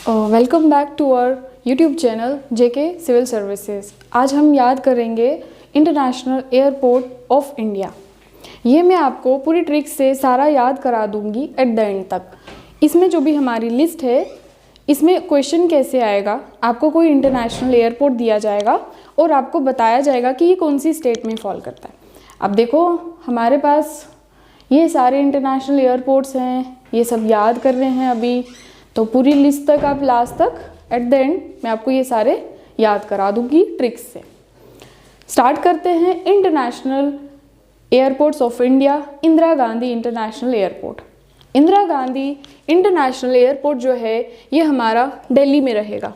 Welcome back to our YouTube channel JK civil services. आज हम याद करेंगे इंटरनेशनल एयरपोर्ट ऑफ इंडिया। ये मैं आपको पूरी ट्रिक से सारा याद करा दूंगी एट द एंड तक। इसमें जो भी हमारी लिस्ट है, इसमें क्वेश्चन कैसे आएगा, आपको कोई इंटरनेशनल एयरपोर्ट दिया जाएगा और आपको बताया जाएगा कि ये कौन सी स्टेट में फॉल करता है। अब देखो हमारे पास ये सारे इंटरनेशनल एयरपोर्ट्स हैं, ये सब याद कर रहे हैं अभी, तो पूरी लिस्ट तक आप लास्ट तक एट द एंड मैं आपको ये सारे याद करा दूंगी ट्रिक्स से। स्टार्ट करते हैं international airports of India. Indira Gandhi international airport. Indira Gandhi international airport जो है ये हमारा दिल्ली में रहेगा।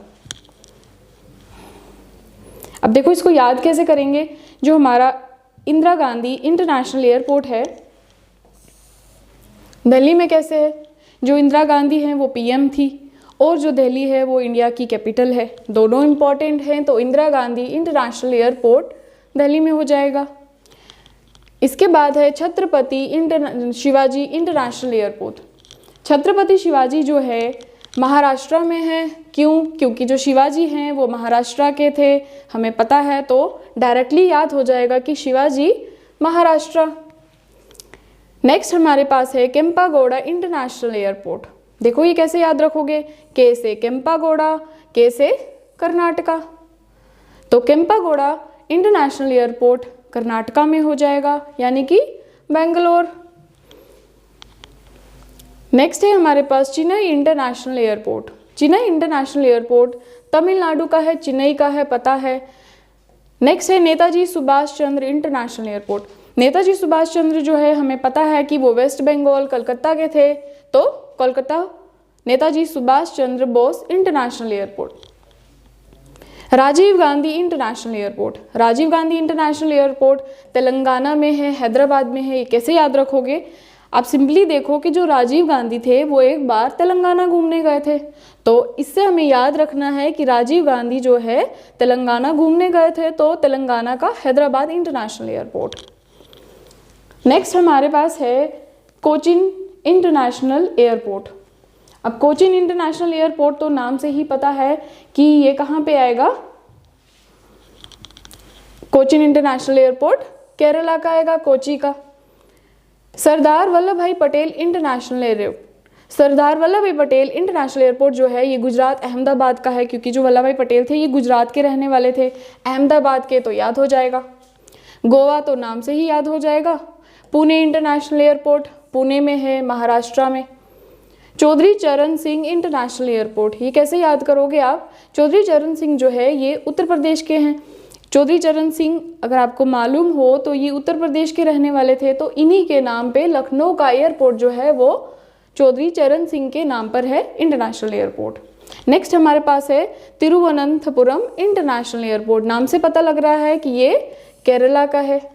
अब देखो इसको याद कैसे करेंगे। जो हमारा इंदिरा गांधी इंटरनेशनल एयरपोर्ट है दिल्ली में कैसे है, जो इंदिरा गांधी हैं वो पीएम थी और जो दिल्ली है वो इंडिया की कैपिटल है। दोनों इंपॉर्टेंट हैं, तो इंदिरा गांधी इंटरनेशनल एयरपोर्ट दिल्ली में हो जाएगा। इसके बाद है छत्रपति शिवाजी इंटरनेशनल एयरपोर्ट। छत्रपति शिवाजी जो है महाराष्ट्र में है। क्यों? क्योंकि जो शिवाजी हैं वो महाराष्ट्र के थे, हमें पता है, तो डायरेक्टली याद हो जाएगा कि शिवाजी महाराष्ट्र। नेक्स्ट हमारे पास है केम्पागौड़ा इंटरनेशनल एयरपोर्ट। देखो ये कैसे याद रखोगे, के से केम्पागौड़ा, के से कर्नाटका, तो केम्पागौड़ा इंटरनेशनल एयरपोर्ट कर्नाटका में हो जाएगा, यानी कि बेंगलोर। नेक्स्ट है हमारे पास Chennai international airport. Chennai international airport Tamil Nadu का है, चेन्नई का है, पता है। नेक्स्ट है नेताजी सुभाष चंद्र इंटरनेशनल एयरपोर्ट। नेताजी सुभाष चंद्र जो है हमें पता है कि वो वेस्ट बंगाल कलकत्ता के थे, तो Kolkata Netaji Subhash Chandra Bose international airport. Rajiv Gandhi international airport. Rajiv Gandhi international airport Telangana में है, हैदराबाद में है। ये कैसे याद रखोगे, आप सिंपली देखो कि जो राजीव गांधी थे वो एक बार तेलंगाना घूमने गए थे, तो इससे हमें याद रखना है कि राजीव गांधी जो है तेलंगाना घूमने गए थे, तो तेलंगाना का हैदराबाद इंटरनेशनल एयरपोर्ट। नेक्स्ट हमारे पास है कोचीन इंटरनेशनल एयरपोर्ट। अब कोचीन इंटरनेशनल एयरपोर्ट तो नाम से ही पता है कि ये कहाँ पे आएगा। कोचीन इंटरनेशनल एयरपोर्ट केरला का आएगा, कोची का। सरदार वल्लभ भाई पटेल इंटरनेशनल एयरपोर्ट। सरदार वल्लभ भाई पटेल इंटरनेशनल एयरपोर्ट जो है ये गुजरात अहमदाबाद का है, क्योंकि जो वल्लभ भाई पटेल थे ये गुजरात के रहने वाले थे, अहमदाबाद के, तो याद हो जाएगा। गोवा तो नाम से ही याद हो जाएगा। पुणे इंटरनेशनल एयरपोर्ट पुणे में है, महाराष्ट्र में। चौधरी चरण सिंह इंटरनेशनल एयरपोर्ट, ये कैसे याद करोगे आप। चौधरी चरण सिंह जो है ये उत्तर प्रदेश के हैं। चौधरी चरण सिंह अगर आपको मालूम हो तो ये उत्तर प्रदेश के रहने वाले थे, तो इन्हीं के नाम पे लखनऊ का एयरपोर्ट जो है वो चौधरी चरण सिंह के नाम पर है इंटरनेशनल एयरपोर्ट। नेक्स्ट हमारे पास है तिरुवनंतपुरम इंटरनेशनल एयरपोर्ट। नाम से पता लग रहा है कि ये केरला का है।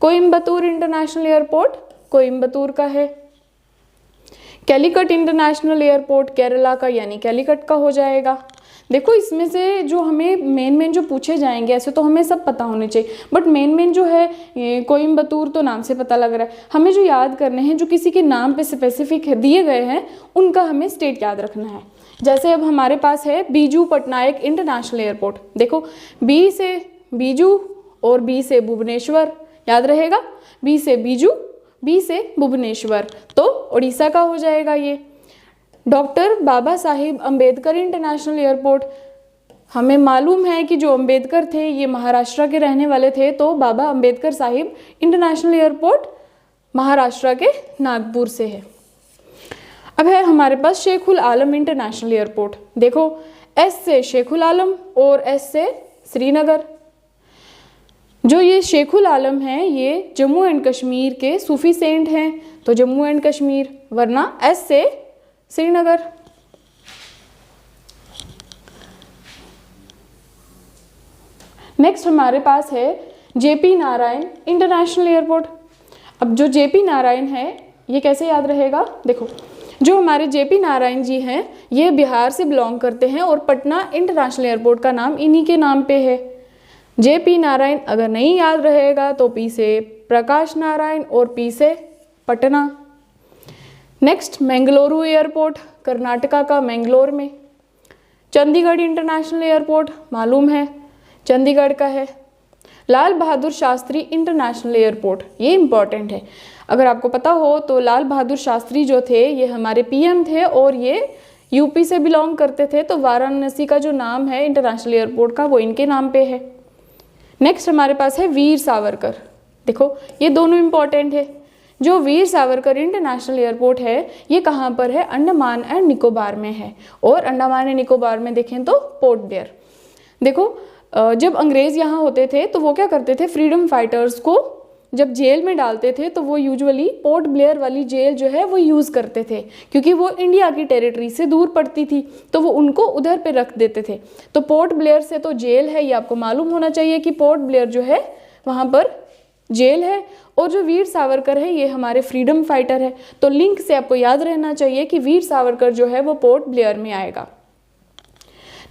कोयम्बतूर इंटरनेशनल एयरपोर्ट कोयम्बतूर का है। कैलीकट इंटरनेशनल एयरपोर्ट केरला का, यानी कैलीकट का हो जाएगा। देखो इसमें से जो हमें मेन जो पूछे जाएंगे, ऐसे तो हमें सब पता होने चाहिए, बट मेन जो है कोयम्बतूर तो नाम से पता लग रहा है। हमें जो याद करने हैं, जो किसी के नाम पे स्पेसिफिक दिए गए हैं, उनका हमें स्टेट याद रखना है। जैसे अब हमारे पास है बीजू पटनायक इंटरनेशनल एयरपोर्ट। देखो बी से बीजू और बी से भुवनेश्वर, याद रहेगा, बी से बीजू, बी से भुवनेश्वर, तो उड़ीसा का हो जाएगा ये। डॉक्टर बाबा साहिब अम्बेडकर इंटरनेशनल एयरपोर्ट, हमें मालूम है कि जो अम्बेडकर थे ये महाराष्ट्र के रहने वाले थे, तो बाबा अम्बेडकर साहिब इंटरनेशनल एयरपोर्ट महाराष्ट्र के नागपुर से है। अब है हमारे पास शेखुल आलम इंटरनेशनल एयरपोर्ट। देखो एस से शेखुल आलम और एस से श्रीनगर। जो ये शेखुल आलम हैं ये जम्मू एंड कश्मीर के सूफी सेंट हैं, तो जम्मू एंड कश्मीर, वरना एस से श्रीनगर। नेक्स्ट हमारे पास है जेपी नारायण इंटरनेशनल एयरपोर्ट। अब जो जेपी नारायण है ये कैसे याद रहेगा, देखो जो हमारे जेपी नारायण जी हैं ये बिहार से बिलोंग करते हैं और पटना इंटरनेशनल एयरपोर्ट का नाम इन्हीं के नाम पे है। जेपी नारायण अगर नहीं याद रहेगा तो पी से प्रकाश नारायण और पी से पटना। नेक्स्ट मैंगलोरू एयरपोर्ट, कर्नाटका का मैंगलोर में। चंडीगढ़ इंटरनेशनल एयरपोर्ट मालूम है, चंडीगढ़ का है। लाल बहादुर शास्त्री इंटरनेशनल एयरपोर्ट, ये इंपॉर्टेंट है, अगर आपको पता हो तो लाल बहादुर शास्त्री जो थे ये हमारे पीएम थे और ये यूपी से बिलोंग करते थे, तो वाराणसी का जो नाम है इंटरनेशनल एयरपोर्ट का वो इनके नाम पे है। नेक्स्ट हमारे पास है वीर सावरकर। देखो ये दोनों इंपॉर्टेंट है। जो वीर सावरकर इंटरनेशनल एयरपोर्ट है ये कहाँ पर है, अंडमान एंड निकोबार में है, और अंडमान एंड निकोबार में देखें तो पोर्ट ब्लेयर। देखो जब अंग्रेज यहाँ होते थे तो वो क्या करते थे, फ्रीडम फाइटर्स को जब जेल में डालते थे तो वो यूजुअली पोर्ट ब्लेयर वाली जेल जो है वो यूज़ करते थे, क्योंकि वो इंडिया की टेरिटरी से दूर पड़ती थी तो वो उनको उधर पे रख देते थे। तो पोर्ट ब्लेयर से तो जेल है, ये आपको मालूम होना चाहिए कि पोर्ट ब्लेयर जो है वहाँ पर जेल है, और जो वीर सावरकर है ये हमारे फ्रीडम फाइटर है। तो लिंक से आपको याद रहना चाहिए कि वीर सावरकर जो है वो पोर्ट ब्लेयर में आएगा।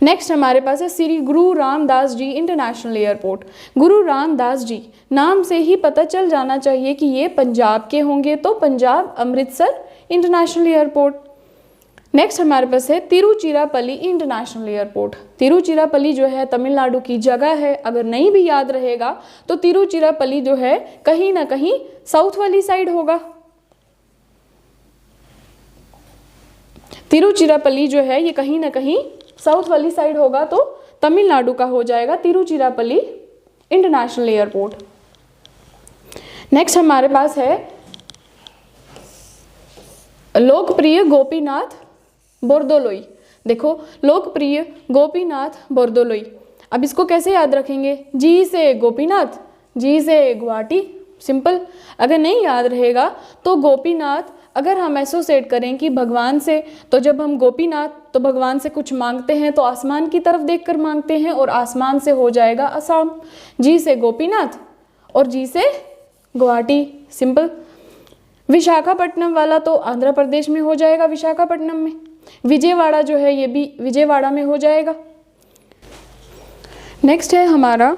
नेक्स्ट हमारे पास है श्री गुरु रामदास जी इंटरनेशनल एयरपोर्ट। गुरु रामदास जी नाम से ही पता चल जाना चाहिए कि ये पंजाब के होंगे, तो Punjab Amritsar international airport. Next हमारे पास है तिरुचिरापल्ली इंटरनेशनल एयरपोर्ट। तिरुचिरापल्ली जो है तमिलनाडु की जगह है, अगर नहीं भी याद रहेगा तो तिरुचिरापल्ली जो है कहीं ना कहीं साउथ वाली साइड होगा। तिरुचिरापल्ली जो है ये कहीं ना कहीं साउथ वाली साइड होगा, तो तमिलनाडु का हो जाएगा तिरुचिरापल्ली इंटरनेशनल एयरपोर्ट। नेक्स्ट हमारे पास है लोकप्रिय गोपीनाथ बोरदोलोई। देखो लोकप्रिय गोपीनाथ बोरदोलोई, अब इसको कैसे याद रखेंगे, जी से गोपीनाथ, जी से गुवाहाटी, सिंपल। अगर नहीं याद रहेगा तो गोपीनाथ अगर हम एसोसिएट करें कि भगवान से, तो जब हम गोपीनाथ तो भगवान से कुछ मांगते हैं तो आसमान की तरफ देखकर मांगते हैं, और आसमान से हो जाएगा असम। जी से गोपीनाथ और जी से गुवाहाटी, सिंपल। विशाखापट्टनम वाला तो आंध्र प्रदेश में हो जाएगा, विशाखापट्टनम में। विजयवाड़ा जो है ये भी विजयवाड़ा में हो जाएगा। नेक्स्ट है हमारा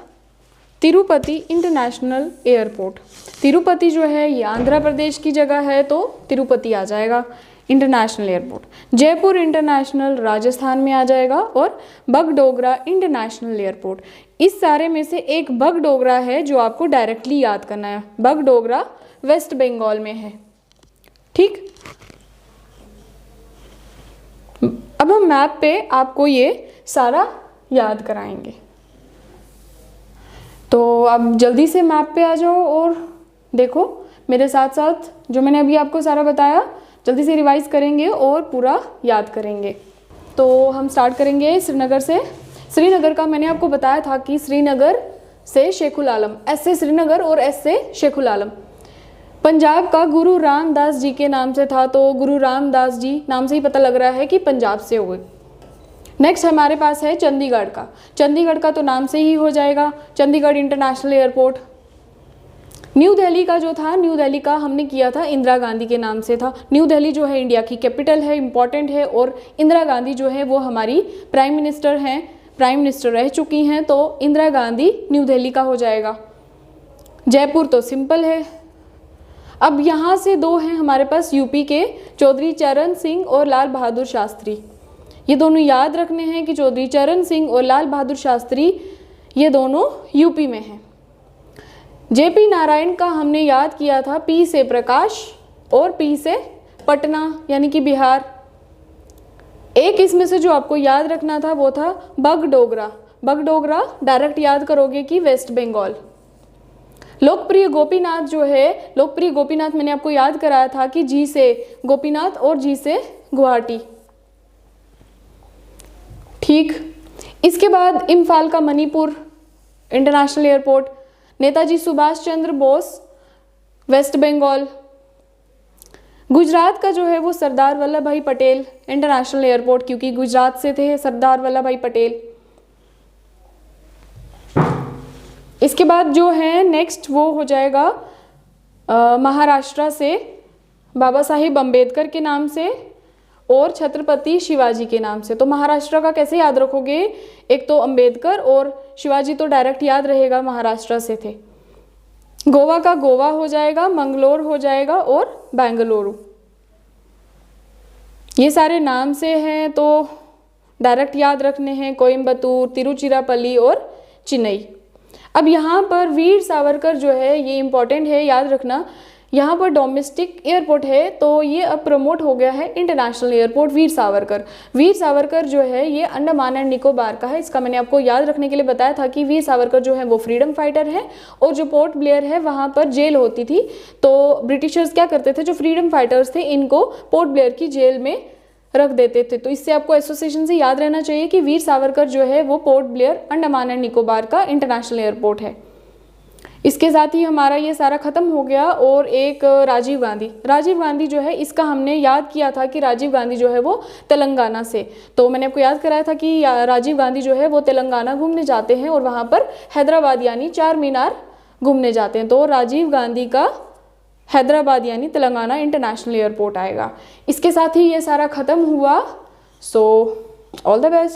तिरुपति इंटरनेशनल एयरपोर्ट। तिरुपति जो है ये आंध्र प्रदेश की जगह है, तो तिरुपति आ जाएगा international airport. Jaipur international Rajasthan में आ जाएगा, और बगडोगरा इंटरनेशनल एयरपोर्ट। इस सारे में से एक बगडोगरा है जो आपको डायरेक्टली याद करना है, बगडोगरा वेस्ट बंगाल में है, ठीक। अब हम मैप पे आपको ये सारा याद कराएंगे, तो अब जल्दी से मैप पे आ जाओ और देखो मेरे साथ साथ जो मैंने अभी आपको सारा बताया, जल्दी से रिवाइज करेंगे और पूरा याद करेंगे। तो हम स्टार्ट करेंगे श्रीनगर से। श्रीनगर का मैंने आपको बताया था कि श्रीनगर से शेखुल आलम, एस से श्रीनगर और एस से शेखुल आलम। पंजाब का गुरु रामदास जी के नाम से था, तो गुरु रामदास जी नाम से ही पता लग रहा है कि पंजाब से हुए। नेक्स्ट हमारे पास है चंडीगढ़ का। चंडीगढ़ का तो नाम से ही हो जाएगा Chandigarh international airport. New Delhi का जो था, न्यू दिल्ली का हमने किया था इंदिरा गांधी के नाम से था। न्यू दिल्ली जो है इंडिया की कैपिटल है, इंपॉर्टेंट है, और इंदिरा गांधी जो है वो हमारी प्राइम मिनिस्टर हैं, प्राइम मिनिस्टर रह चुकी हैं, तो इंदिरा गांधी न्यू दिल्ली का हो जाएगा। जयपुर तो सिंपल है। अब यहाँ से दो हैं हमारे पास यूपी के, चौधरी चरण सिंह और लाल बहादुर शास्त्री। ये दोनों याद रखने हैं कि चौधरी चरण सिंह और लाल बहादुर शास्त्री ये दोनों यूपी में हैं। जेपी नारायण का हमने याद किया था पी से प्रकाश और पी से पटना यानी कि बिहार। एक इसमें से जो आपको याद रखना था वो था बगडोगरा। बगडोगरा डायरेक्ट याद करोगे कि वेस्ट बंगाल। लोकप्रिय गोपीनाथ जो है, लोकप्रिय गोपीनाथ मैंने आपको याद कराया था कि जी से गोपीनाथ और जी से गुवाहाटी, ठीक। इसके बाद इम्फाल का Manipur international airport, Netaji Subhash Chandra Bose waste Bengal. Gujarat का जो है वो सरदार वल्लभ भाई पटेल इंटरनेशनल एयरपोर्ट, क्योंकि गुजरात से थे सरदार वल्लभ भाई पटेल। इसके बाद जो है नेक्स्ट वो हो जाएगा महाराष्ट्र से बाबा साहिब अम्बेडकर के नाम से और छत्रपति शिवाजी के नाम से। तो महाराष्ट्र का कैसे याद रखोगे, एक तो अम्बेडकर और शिवाजी तो डायरेक्ट याद रहेगा, महाराष्ट्र से थे। गोवा का गोवा हो जाएगा, मंगलोर हो जाएगा और बेंगलुरु। ये सारे नाम से हैं, तो डायरेक्ट याद रखने हैं, कोयम्बतूर, तिरुचिरापल्ली और चेन्नई। अब यहाँ पर वीर सावरकर जो है ये इंपॉर्टेंट है, याद रखना। यहाँ पर डोमेस्टिक एयरपोर्ट है तो ये अब प्रमोट हो गया है इंटरनेशनल एयरपोर्ट वीर सावरकर। वीर सावरकर जो है ये अंडमान एंड निकोबार का है। इसका मैंने आपको याद रखने के लिए बताया था कि वीर सावरकर जो है वो फ्रीडम फाइटर है और जो पोर्ट ब्लेयर है वहाँ पर जेल होती थी। तो ब्रिटिशर्स क्या करते थे, जो फ्रीडम फाइटर्स थे इनको पोर्ट ब्लेयर की जेल में रख देते थे। तो इससे आपको एसोसिएशन से याद रहना चाहिए कि वीर सावरकर जो है वो port Blair Andaman and Nicobar का इंटरनेशनल एयरपोर्ट है। इसके साथ ही हमारा ये सारा खत्म हो गया। और एक राजीव गांधी जो है इसका हमने याद किया था कि राजीव गांधी जो है वो तेलंगाना से, तो मैंने आपको याद कराया था कि राजीव गांधी जो है वो तेलंगाना घूमने जाते हैं और वहाँ पर हैदराबाद यानी चार मीनार घूमने जाते हैं। तो राजीव गांधी का हैदराबाद यानी तेलंगाना इंटरनेशनल एयरपोर्ट आएगा। इसके साथ ही ये सारा खत्म हुआ। So all the best.